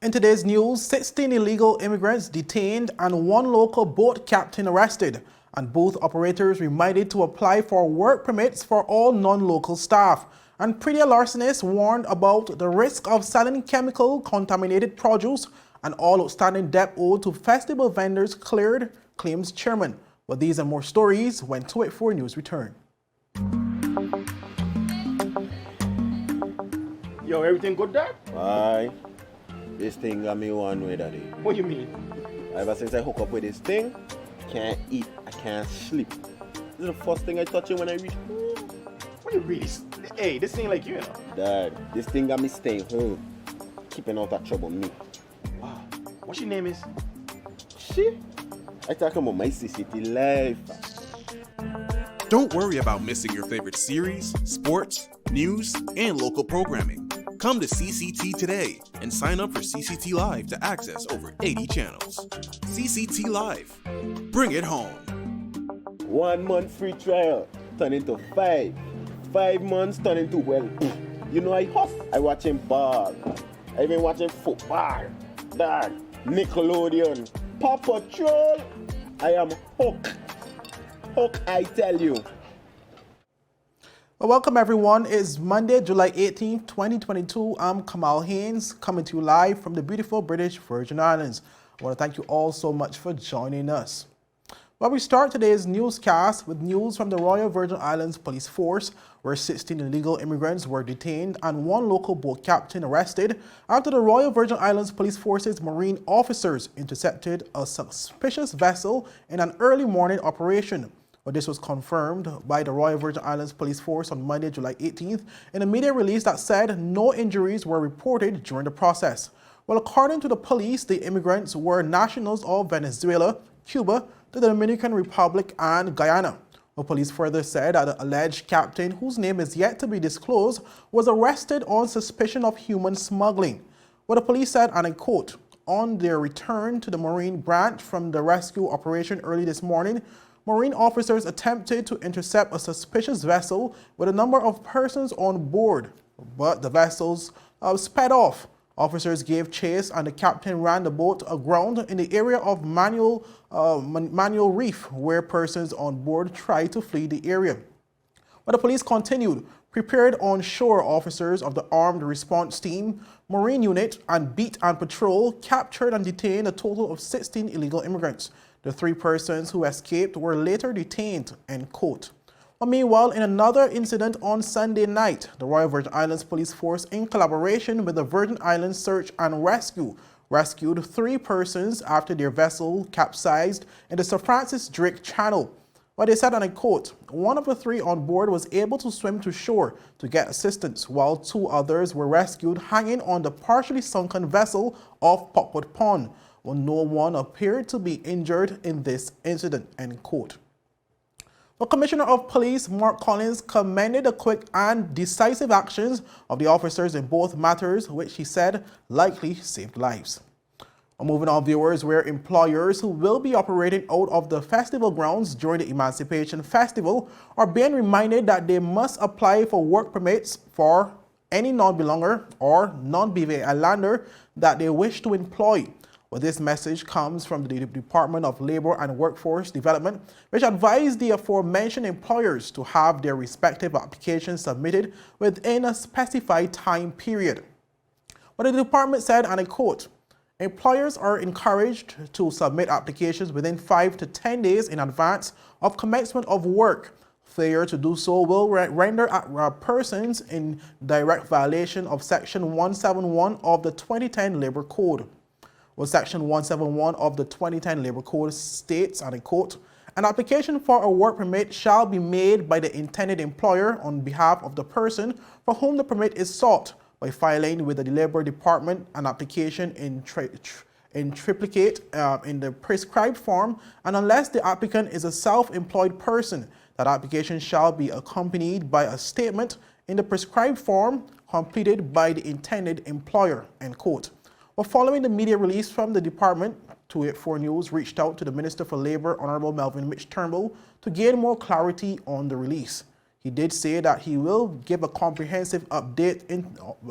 In today's news, 16 illegal immigrants detained and one local boat captain arrested, and both operators reminded to apply for work permits for all non-local staff. And Praedial larcenists warned about the risk of selling chemical-contaminated produce, and all outstanding debt owed to festival vendors cleared, claims chairman. But these and more stories when 284 News return. Yo, everything good, Dad? Aye. This thing got me one way, Daddy. What you mean? Ever since I hook up with this thing, can't eat, I can't sleep. This is the first thing I touch it when I reach home. What you really? Hey, this ain't like you, you know. Dad, this thing got me staying home, keeping out of trouble me. Wow. What your name is? Shit. I talking about my CCT life. Don't worry about missing your favorite series, sports, news, and local programming. Come to CCT today and sign up for CCT Live to access over 80 channels. CCT Live. Bring it home. 1 month free trial turn into 5. 5 months turn into, well, you know I huff. I watching ball. I been watching football. Dad, Nickelodeon, Paw Patrol. I am hooked. Hook, I tell you. Well, welcome everyone. It's Monday, July 18th, 2022. I'm Kamal Haynes, coming to you live from the beautiful British Virgin Islands. I want to thank you all so much for joining us. Well, we start today's newscast with news from the Royal Virgin Islands Police Force, where 16 illegal immigrants were detained and one local boat captain arrested after the Royal Virgin Islands Police Force's marine officers intercepted a suspicious vessel in an early morning operation. Well, this was confirmed by the Royal Virgin Islands Police Force on Monday, July 18th, in a media release that said no injuries were reported during the process. Well, according to the police, the immigrants were nationals of Venezuela, Cuba, the Dominican Republic, and Guyana. The police further said that the alleged captain, whose name is yet to be disclosed, was arrested on suspicion of human smuggling. Well, the police said, and I quote, "On their return to the Marine branch from the rescue operation early this morning, Marine officers attempted to intercept a suspicious vessel with a number of persons on board, but the vessels sped off. Officers gave chase and the captain ran the boat aground in the area of Manual Reef, where persons on board tried to flee the area." But the police continued. Prepared on-shore officers of the Armed Response Team, Marine Unit, and Beat and Patrol captured and detained a total of 16 illegal immigrants. The 3 persons who escaped were later detained, end quote. Well, meanwhile, in another incident on Sunday night, the Royal Virgin Islands Police Force, in collaboration with the Virgin Islands Search and Rescue, rescued 3 persons after their vessel capsized in the Sir Francis Drake Channel. Well, they said, and I quote, "One of the 3 on board was able to swim to shore to get assistance, while 2 others were rescued hanging on the partially sunken vessel off Popwood Pond. Well, no one appeared to be injured in this incident," end quote. The Commissioner of Police, Mark Collins, commended the quick and decisive actions of the officers in both matters, which he said likely saved lives. Moving on, viewers, where employers who will be operating out of the festival grounds during the Emancipation Festival are being reminded that they must apply for work permits for any non-belonger or non-BVI lander that they wish to employ. Well, this message comes from the Department of Labor and Workforce Development, which advised the aforementioned employers to have their respective applications submitted within a specified time period. But the department said, and I quote, "Employers are encouraged to submit applications within 5 to 10 days in advance of commencement of work. Failure to do so will render persons in direct violation of Section 171 of the 2010 Labor Code. Well, Section 171 of the 2010 Labor Code states, and I quote, "An application for a work permit shall be made by the intended employer on behalf of the person for whom the permit is sought by filing with the Labor Department an application in triplicate in the prescribed form, and unless the applicant is a self-employed person, that application shall be accompanied by a statement in the prescribed form completed by the intended employer," end quote. Well, following the media release from the department, 284 News reached out to the Minister for Labor, Honorable Melvin Mitch Turnbull, to gain more clarity on the release. He did say that he will give a comprehensive update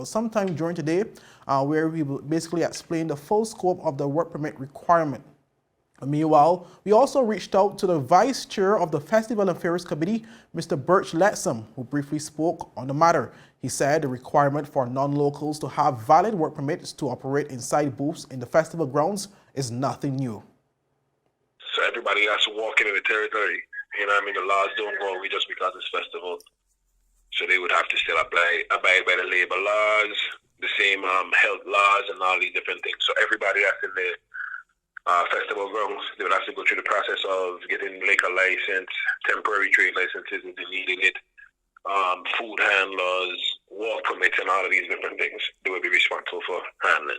sometime during today, where he will basically explain the full scope of the work permit requirement. Meanwhile, we also reached out to the Vice Chair of the Festival Affairs Committee, Mr. Birch Letsom, who briefly spoke on the matter. He said the requirement for non-locals to have valid work permits to operate inside booths in the festival grounds is nothing new. So everybody has to walk into the territory. You know what I mean? The laws don't go away just because it's festival. So they would have to still abide by the labor laws, the same health laws and all these different things. So everybody that's in the festival grounds, they would have to go through the process of getting liquor license, temporary trade licenses if they needed it, food handlers, walk permits, and all of these different things they would be responsible for handling.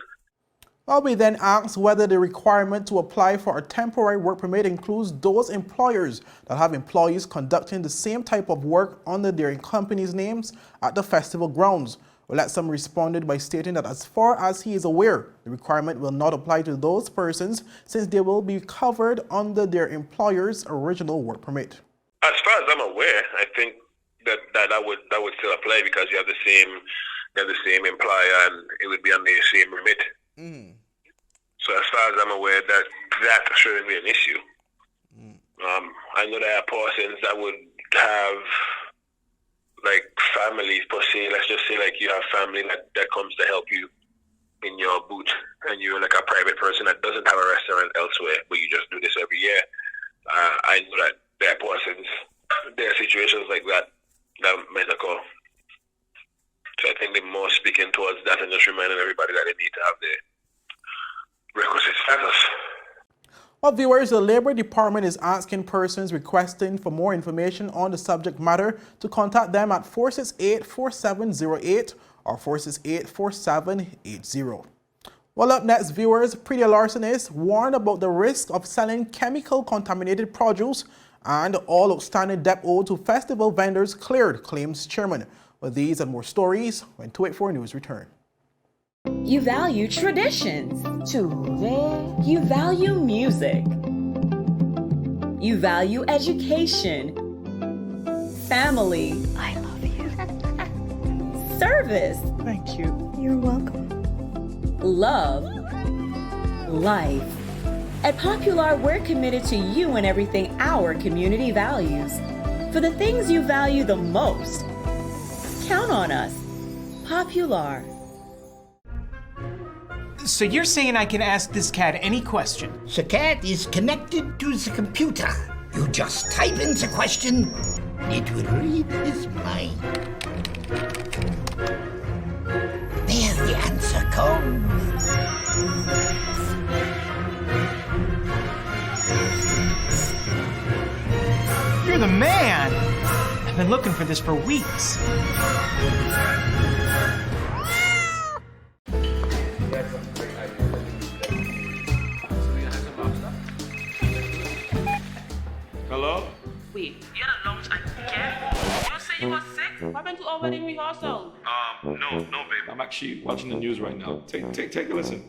Well, we then asked whether the requirement to apply for a temporary work permit includes those employers that have employees conducting the same type of work under their company's names at the festival grounds. Letsom responded by stating that as far as he is aware, the requirement will not apply to those persons since they will be covered under their employer's original work permit. As far as I'm aware, I think that would still apply because you have the same employer and it would be under the same remit. So as far as I'm aware, that shouldn't be an issue. I know there are persons that would have like families per se. Let's just say like you have family that comes to help you in your booth, and you're like a private person that doesn't have a restaurant elsewhere, but you just do this every year. I know that there are persons, there are situations like that might occur. So I think they're more speaking towards that and just reminding everybody that they need to have the requisite status. Well, viewers, the Labor Department is asking persons requesting for more information on the subject matter to contact them at 468-4708 or 468-4780. Well, up next, viewers, Praedial larcenists warned about the risk of selling chemical-contaminated produce and all outstanding debt owed to festival vendors cleared, claims chairman. With these and more stories, when 284 News return. You value traditions. Today, you value music. You value education. Family. I love you. Service. Thank you. You're welcome. Love. Life. At Popular, we're committed to you and everything our community values. For the things you value the most, count on us. Popular. So you're saying I can ask this cat any question? The cat is connected to the computer. You just type in the question, it will read his mind. There the answer comes. You're the man! I've been looking for this for weeks. Hello? Wait, you had a lunch and care? You say you were sick? What happened to our wedding rehearsal? No, babe. I'm actually watching the news right now. Take a listen.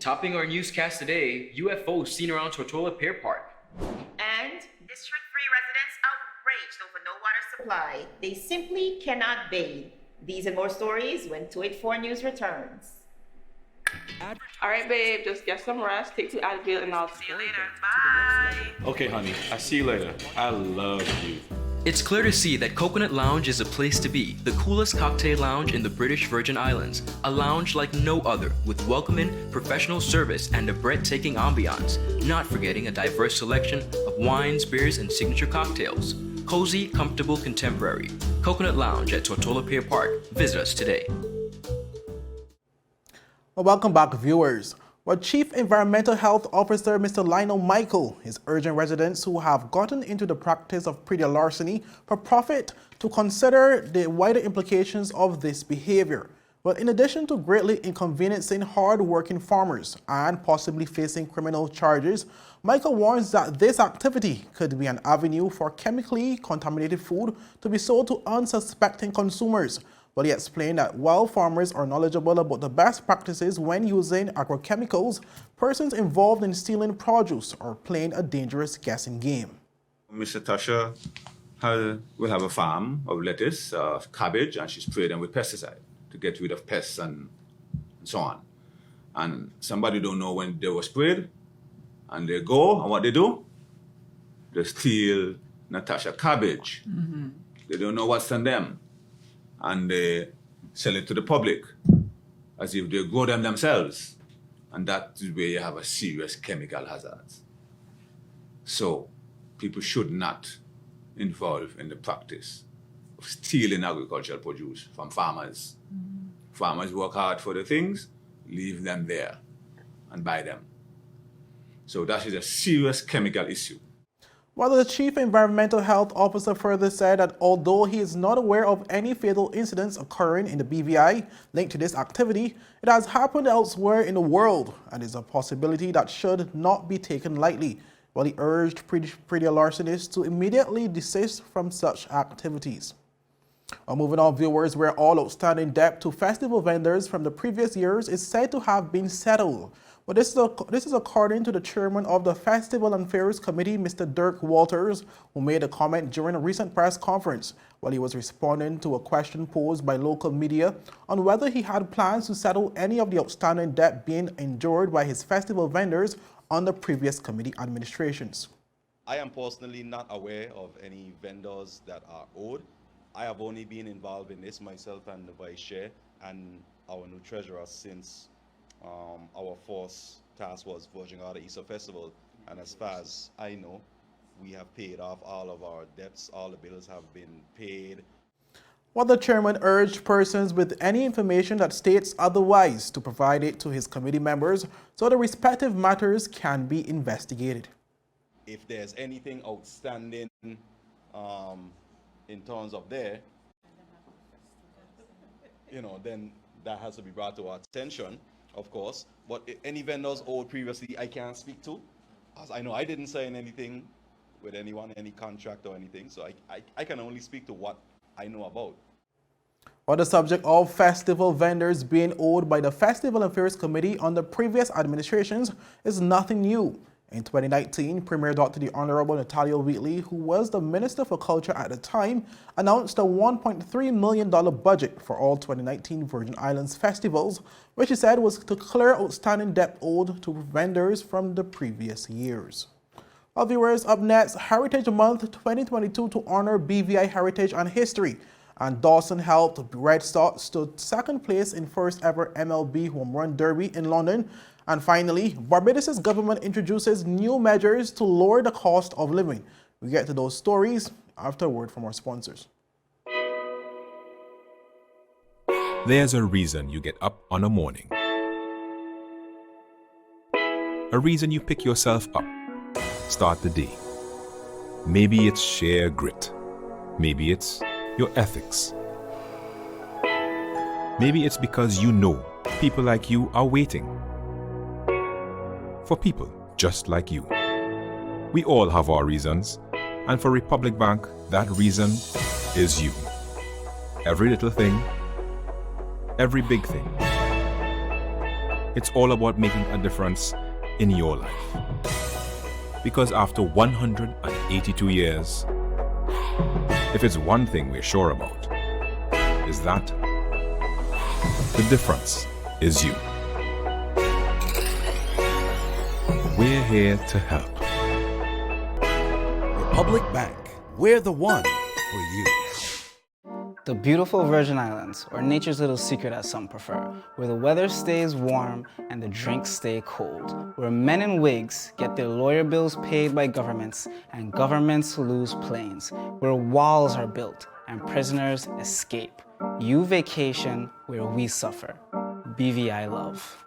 Topping our newscast today, UFOs seen around Tortola Pier Park. And District 3 residents outraged over no water supply. They simply cannot bathe. These and more stories when 284 News returns. All right, babe, just get some rest, take 2 Advil, and I'll see you later. Bye. Okay, honey. I see you later. I love you. It's clear to see that Coconut Lounge is a place to be, the coolest cocktail lounge in the British Virgin Islands. A lounge like no other, with welcoming, professional service, and a breathtaking ambiance. Not forgetting a diverse selection of wines, beers, and signature cocktails. Cozy, comfortable, contemporary. Coconut Lounge at Tortola Pier Park. Visit us today. Well, welcome back, viewers. Well, Chief Environmental Health Officer Mr. Lionel Michael is urging residents who have gotten into the practice of Praedial larceny for profit to consider the wider implications of this behavior. Well, in addition to greatly inconveniencing hard-working farmers and possibly facing criminal charges, Michael warns that this activity could be an avenue for chemically contaminated food to be sold to unsuspecting consumers. Well, he explained that while farmers are knowledgeable about the best practices when using agrochemicals, persons involved in stealing produce are playing a dangerous guessing game. Mr. Tasha will have a farm of lettuce, cabbage, and she sprayed them with pesticide to get rid of pests and so on. And somebody don't know when they were sprayed, and they go, and what they do? They steal Natasha cabbage. Mm-hmm. They don't know what's on them. And they sell it to the public as if they grow them themselves. And that is where you have a serious chemical hazard. So people should not involve in the practice of stealing agricultural produce from farmers. Mm-hmm. Farmers work hard for the things, leave them there and buy them. So that is a serious chemical issue. While the Chief Environmental Health Officer further said that although he is not aware of any fatal incidents occurring in the BVI linked to this activity, it has happened elsewhere in the world and is a possibility that should not be taken lightly, while he urged Praedial larcenists to immediately desist from such activities. Moving on, viewers, where all outstanding debt to festival vendors from the previous years is said to have been settled. But this is according to the chairman of the Festival and Fairs Committee, Mr. Dirk Walters, who made a comment during a recent press conference while he was responding to a question posed by local media on whether he had plans to settle any of the outstanding debt being endured by his festival vendors under previous committee administrations. I am personally not aware of any vendors that are owed. I have only been involved in this myself and the vice chair and our new treasurer since our first task was Virgin Garden Easter Festival, and as far as I know, we have paid off all of our debts, all the bills have been paid. While the chairman urged persons with any information that states otherwise to provide it to his committee members so the respective matters can be investigated. If there's anything outstanding in terms of there, then that has to be brought to our attention. Of course, but any vendors owed previously, I can't speak to. As I know, I didn't sign anything with anyone, any contract or anything, so I can only speak to what I know about. On the subject of festival vendors being owed by the Festival and Fairs Committee under previous administrations is nothing new. In 2019, Premier Dr. the Honorable Natalia Wheatley, who was the Minister for Culture at the time, announced a $1.3 million budget for all 2019 Virgin Islands festivals, which he said was to clear outstanding debt owed to vendors from the previous years. Well, viewers, up next, Heritage Month 2022 to honor BVI Heritage and History. And Dawson helped Red Sox stood second place in first ever MLB Home Run Derby in London. And finally, Barbados' government introduces new measures to lower the cost of living. We get to those stories after a word from our sponsors. There's a reason you get up on a morning. A reason you pick yourself up, start the day. Maybe it's sheer grit. Maybe it's your ethics. Maybe it's because you know people like you are waiting. For people just like you. We all have our reasons, and for Republic Bank, that reason is you. Every little thing, every big thing. It's all about making a difference in your life. Because after 182 years, if it's one thing we're sure about, is that the difference is you. We're here to help. Republic Bank, we're the one for you. The beautiful Virgin Islands, or nature's little secret as some prefer, where the weather stays warm and the drinks stay cold, where men in wigs get their lawyer bills paid by governments and governments lose planes, where walls are built and prisoners escape. You vacation where we suffer. BVI Love.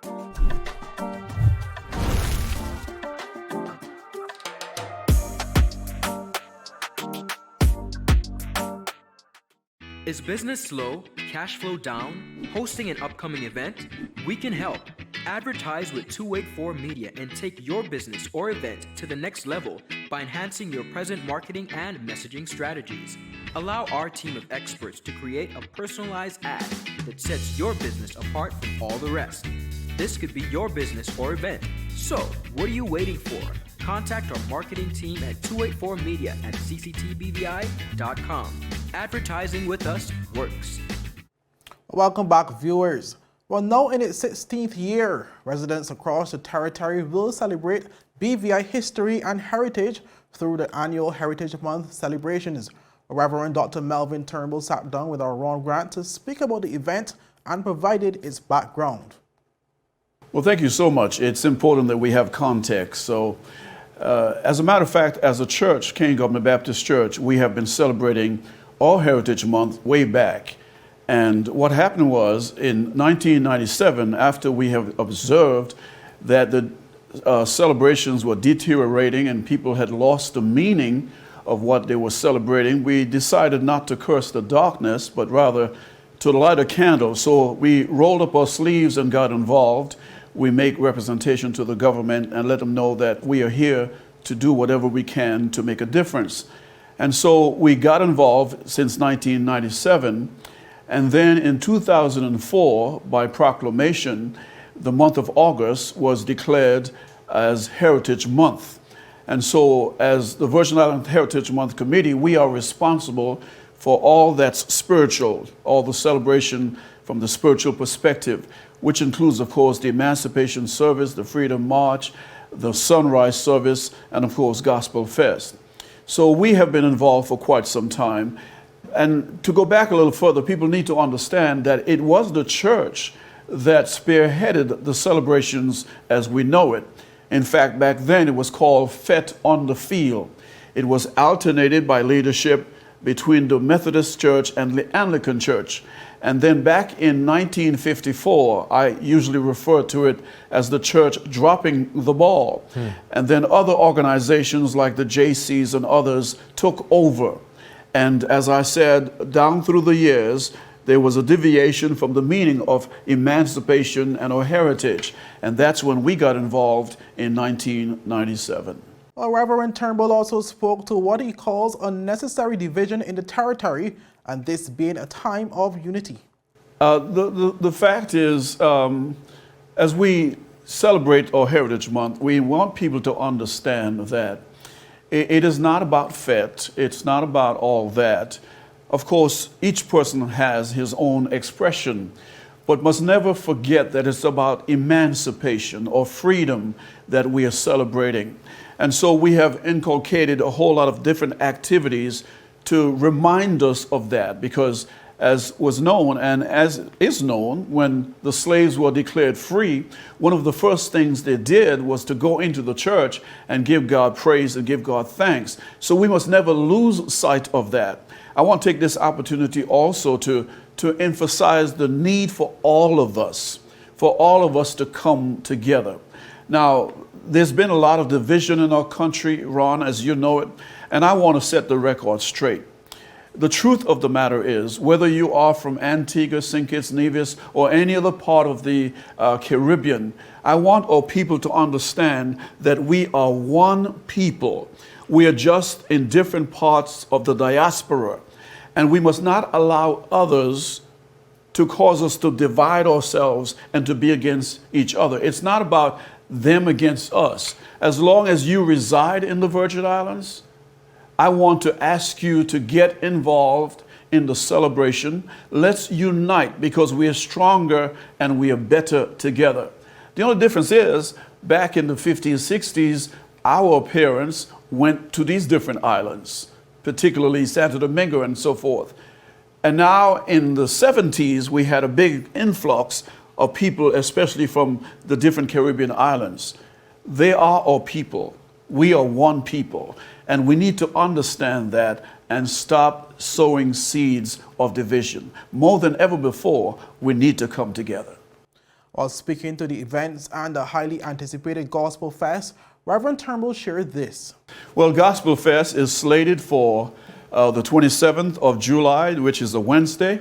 Is business slow, cash flow down, hosting an upcoming event? We can help. Advertise with 284 Media and take your business or event to the next level by enhancing your present marketing and messaging strategies. Allow our team of experts to create a personalized ad that sets your business apart from all the rest. This could be your business or event. So, what are you waiting for? Contact our marketing team at 284media@cctbvi.com. Advertising with us works. Welcome back, viewers. Well, now in its 16th year, residents across the territory will celebrate BVI history and heritage through the annual Heritage Month celebrations. Reverend Dr. Melvin Turnbull sat down with our Ron Grant to speak about the event and provided its background. Well, thank you so much. It's important that we have context. So, as a matter of fact, as a church, King Government Baptist Church, we have been celebrating our Heritage Month way back. And what happened was in 1997, after we have observed that the celebrations were deteriorating and people had lost the meaning of what they were celebrating, we decided not to curse the darkness, but rather to light a candle. So we rolled up our sleeves and got involved. We make representation to the government and let them know that we are here to do whatever we can to make a difference. And so we got involved since 1997. And then in 2004, by proclamation, the month of August was declared as Heritage Month. And so as the Virgin Islands Heritage Month Committee, we are responsible for all that's spiritual, all the celebration from the spiritual perspective, which includes, of course, the Emancipation Service, the Freedom March, the Sunrise Service, and of course, Gospel Fest. So we have been involved for quite some time. And to go back a little further, people need to understand that it was the church that spearheaded the celebrations as we know it. In fact, back then it was called Fete on the Field. It was alternated by leadership between the Methodist Church and the Anglican Church. And then back in 1954, I usually refer to it as the church dropping the ball. And then other organizations like the JCs and others took over. And as I said, down through the years, there was a deviation from the meaning of emancipation and our heritage. And that's when we got involved in 1997. Well, Reverend Turnbull also spoke to what he calls unnecessary division in the territory, and this being a time of unity. The fact is, as we celebrate our Heritage Month, we want people to understand that it is not about fete, it's not about all that. Of course, each person has his own expression, but must never forget that it's about emancipation or freedom that we are celebrating. And so we have inculcated a whole lot of different activities to remind us of that, because as was known and as is known, when the slaves were declared free, one of the first things they did was to go into the church and give God praise and give God thanks. So we must never lose sight of that. I want to take this opportunity also to emphasize the need for all of us to come together. Now, there's been a lot of division in our country, Ron, as you know it, and I want to set the record straight. The truth of the matter is, whether you are from Antigua, St. Kitts, Nevis, or any other part of the Caribbean, I want our people to understand that we are one people. We are just in different parts of the diaspora, and we must not allow others to cause us to divide ourselves and to be against each other. It's not about them against us. As long as you reside in the Virgin Islands, I want to ask you to get involved in the celebration. Let's unite, because we are stronger and we are better together. The only difference is, back in the 50s, 60s, our parents went to these different islands, particularly Santo Domingo and so forth. And now in the 70s, we had a big influx of people, especially from the different Caribbean islands. They are our people. We are one people. And we need to understand that and stop sowing seeds of division. More than ever before, we need to come together. While speaking to the events and the highly anticipated Gospel Fest, Reverend Turnbull shared this. Well, Gospel Fest is slated for the 27th of July, which is a Wednesday.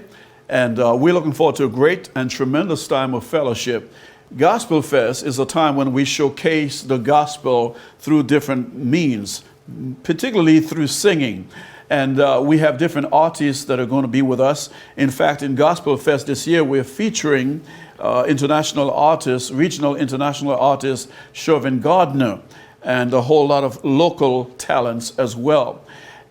And we're looking forward to a great and tremendous time of fellowship. Gospel Fest is a time when we showcase the gospel through different means, particularly through singing. And we have different artists that are going to be with us. In fact, in Gospel Fest this year, we're featuring international artists, regional international artist Shervin Gardner. and a whole lot of local talents as well.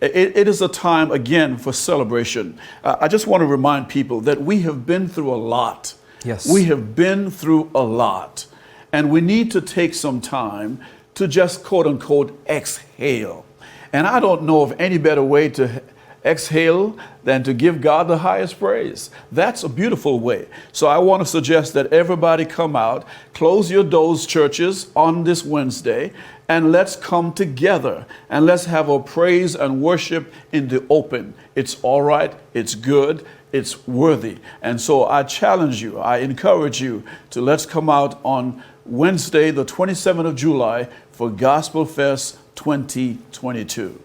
It is a time, again, for celebration. I just want to remind people that we have been through a lot. Yes. We have been through a lot. And we need to take some time to just, quote unquote, exhale. And I don't know of any better way to exhale than to give God the highest praise. That's a beautiful way. So I want to suggest that everybody come out, close your doors, churches, on this Wednesday, and let's come together and let's have a praise and worship in the open. It's all right, it's good, it's worthy. And so I challenge you, I encourage you to let's come out on Wednesday, the 27th of July for Gospel Fest 2022.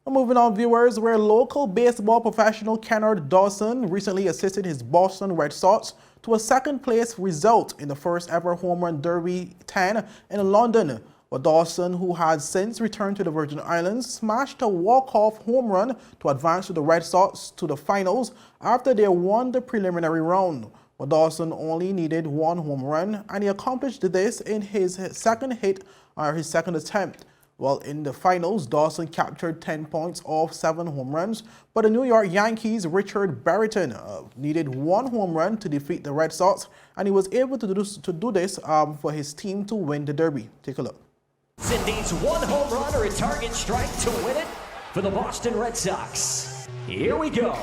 Moving on, viewers, where local baseball professional Kennard Dawson recently assisted his Boston Red Sox to a second-place result in the first-ever home run derby 10 in London. But Dawson, who had since returned to the Virgin Islands, smashed a walk-off home run to advance to the Red Sox to the finals after they won the preliminary round. But Dawson only needed one home run, and he accomplished this in his second hit or his second attempt. Well, in the finals, Dawson captured 10 points off 7 home runs, but the New York Yankees' Richard Berryton needed one home run to defeat the Red Sox, and he was able to do this for his team to win the derby. Take a look. It needs one home run or a target strike to win it for the Boston Red Sox. Here we go.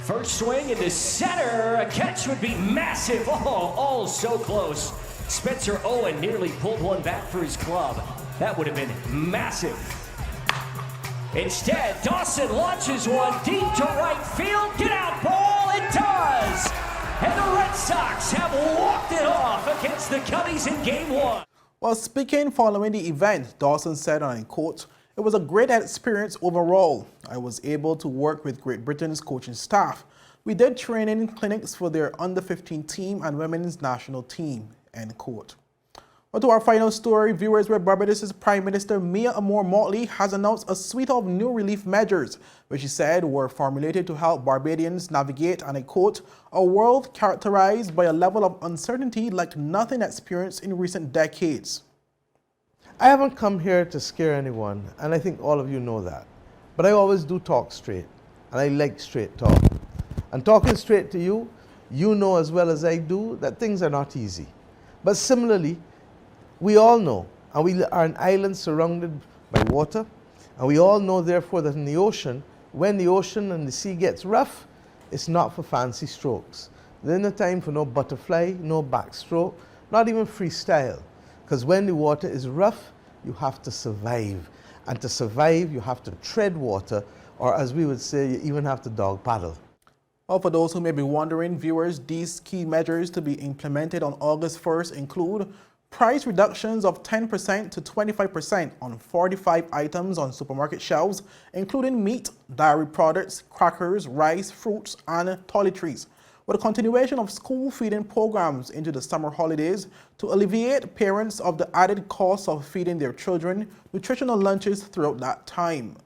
First swing into center. A catch would be massive. Oh, so close. Spencer Owen nearly pulled one back for his club. That would have been massive. Instead, Dawson launches one deep to right field. Get out, ball! It does! And the Red Sox have walked it off against the Cubbies in Game 1. While speaking following the event, Dawson said, and I quote, "It was a great experience overall. I was able to work with Great Britain's coaching staff. We did training clinics for their under-15 team and women's national team," end quote. Well, to our final story, viewers, where Barbados' Prime Minister Mia Moore-Motley has announced a suite of new relief measures, which she said were formulated to help Barbadians navigate, and I quote, "a world characterized by a level of uncertainty like nothing experienced in recent decades." I haven't come here to scare anyone, and I think all of you know that. But I always do talk straight, and I like straight talk. And talking straight to you, you know as well as I do that things are not easy. But similarly, we all know, and we are an island surrounded by water, and we all know therefore that in the ocean, when the ocean and the sea gets rough, it's not for fancy strokes. There's no time for no butterfly, no backstroke, not even freestyle. Because when the water is rough, you have to survive. And to survive, you have to tread water, or as we would say, you even have to dog paddle. Well, for those who may be wondering, viewers, these key measures to be implemented on August 1st include price reductions of 10% to 25% on 45 items on supermarket shelves, including meat, dairy products, crackers, rice, fruits, and toiletries. With a continuation of school feeding programs into the summer holidays to alleviate parents of the added cost of feeding their children nutritional lunches throughout that time.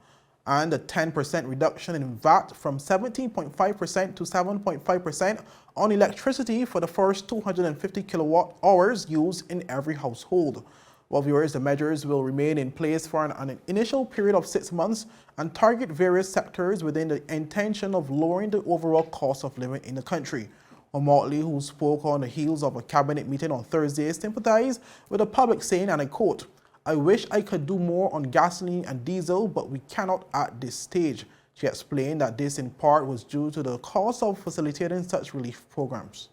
And a 10% reduction in VAT from 17.5% to 7.5% on electricity for the first 250 kilowatt hours used in every household. Well, viewers, the measures will remain in place for an initial period of 6 months and target various sectors within the intention of lowering the overall cost of living in the country. Motley, who spoke on the heels of a cabinet meeting on Thursday, sympathized with the public, saying, and I quote, "I wish I could do more on gasoline and diesel, but we cannot at this stage." She explained that this in part was due to the cost of facilitating such relief programs.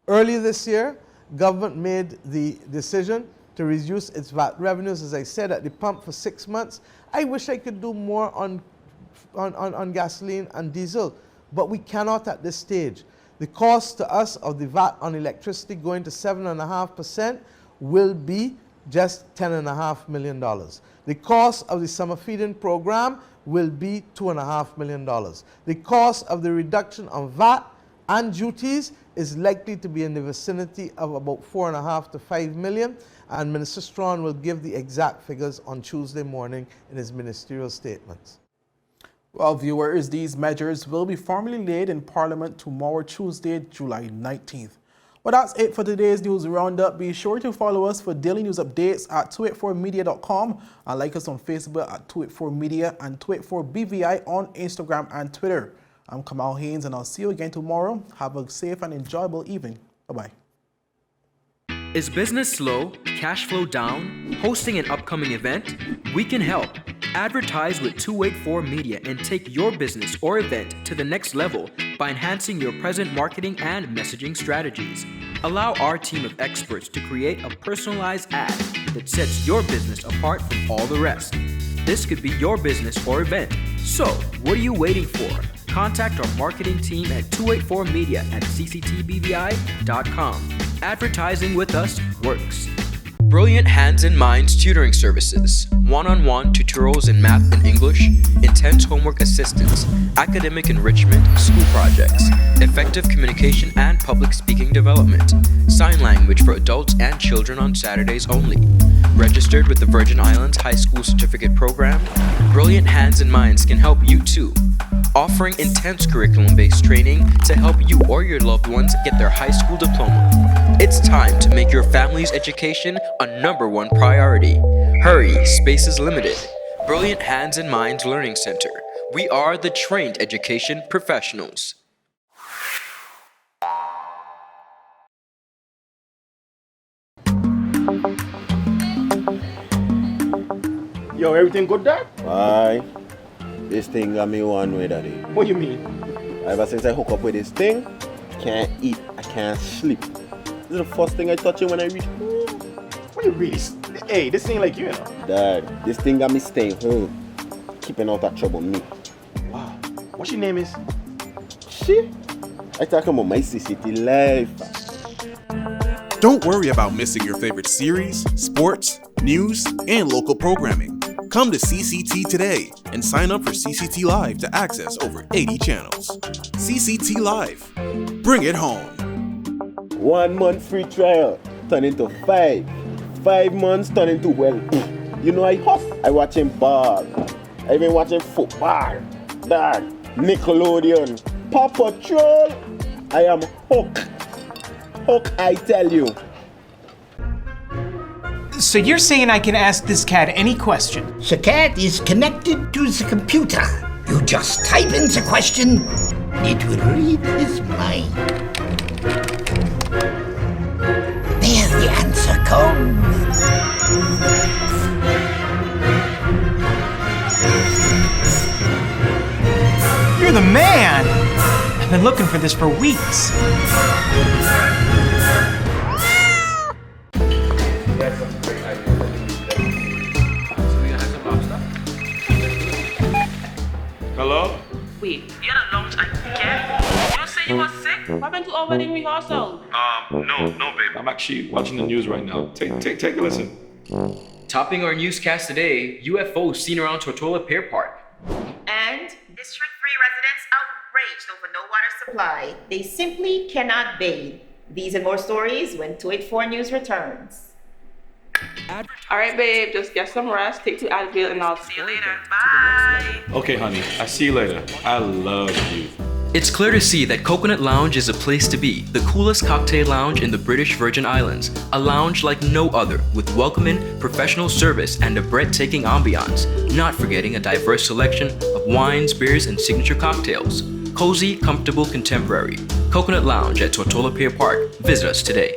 Earlier this year, government made the decision to reduce its VAT revenues, as I said, at the pump for 6 months. I wish I could do more on gasoline and diesel, but we cannot at this stage. The cost to us of the VAT on electricity going to 7.5% will be just $10.5 million. The cost of the summer feeding program will be $2.5 million. The cost of the reduction on VAT and duties is likely to be in the vicinity of about $4.5 to $5 million, and Minister Strawn will give the exact figures on Tuesday morning in his ministerial statements. Well, viewers, these measures will be formally laid in Parliament tomorrow, Tuesday, July 19th. Well, that's it for today's news roundup. Be sure to follow us for daily news updates at 284media.com and like us on Facebook at 284media and 284BVI on Instagram and Twitter. I'm Kamal Haynes, and I'll see you again tomorrow. Have a safe and enjoyable evening. Bye-bye. Is business slow? Cash flow down? Hosting an upcoming event? We can help. Advertise with 284 Media and take your business or event to the next level by enhancing your present marketing and messaging strategies. Allow our team of experts to create a personalized ad that sets your business apart from all the rest. This could be your business or event. So, what are you waiting for? Contact our marketing team at 284media@cctbvi.com. Advertising with us works. Brilliant Hands and Minds Tutoring Services. One-on-one tutorials in math and English, intense homework assistance, academic enrichment, school projects, effective communication and public speaking development, sign language for adults and children on Saturdays only. Registered with the Virgin Islands High School Certificate Program, Brilliant Hands and Minds can help you too. Offering intense curriculum-based training to help you or your loved ones get their high school diploma. It's time to make your family's education a #1 priority. Hurry, space is limited. Brilliant Hands and Minds Learning Center. We are the trained education professionals. Yo, everything good there? Aye. This thing got me one way, daddy. What you mean? Ever since I hook up with this thing, can't eat, I can't sleep. This is the first thing I touch it when I reach home. What you really? Hey, this ain't like you, know. Dad, this thing got me staying home, keeping out of trouble me. Wow. What your name is? Shit. I talking about my CCT life. Don't worry about missing your favorite series, sports, news, and local programming. Come to CCT today and sign up for CCT Live to access over 80 channels. CCT Live. Bring it home. 1 month free trial turn into 5. 5 months turn into, well, you know I hot. I watching ball. I been watching football. Dad, Nickelodeon, Paw Patrol. I am hooked. Hook, I tell you. So you're saying I can ask this cat any question? The cat is connected to the computer. You just type in the question, it will read his mind. There the answer comes. You're the man! I've been looking for this for weeks. Hello? Wait, you had a lunch again? You don't say you were sick? What happened to our wedding rehearsal? No, babe. I'm actually watching the news right now. Take a listen. Topping our newscast today, UFOs seen around Tortola Pier Park. And District 3 residents outraged over no water supply. They simply cannot bathe. These and more stories when 284 News returns. Alright, babe, just get some rest, take 2 Advil, and I'll see you later. Bye! Okay, honey. I see you later. I love you. It's clear to see that Coconut Lounge is a place to be, the coolest cocktail lounge in the British Virgin Islands. A lounge like no other, with welcoming, professional service, and a breathtaking ambiance. Not forgetting a diverse selection of wines, beers, and signature cocktails. Cozy, comfortable, contemporary. Coconut Lounge at Tortola Pier Park. Visit us today.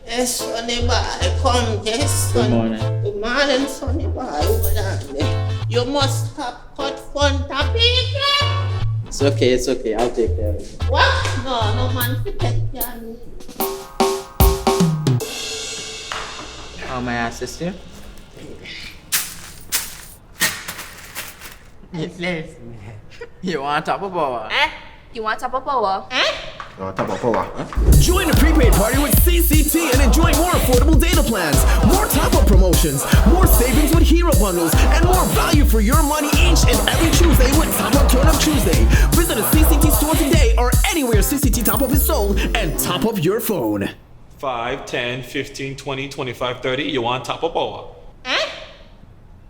Yes, Sonny boy, come, yes, Sonny. Good morning. Good morning, Sonny boy, over there. You must have cut fun topic. It's okay, I'll take care of it. What? No man to take care of me. How may I assist you? Yes. You want top of power? You want top of power? Join the prepaid party with CCT and enjoy more affordable data plans, more top-up promotions, more savings with hero bundles, and more value for your money each and every Tuesday with Top Up Turn Up Tuesday. Visit a CCT store today or anywhere CCT Top Up is sold and top up your phone. 5, 10, 15, 20, 25, 30. You want top of power?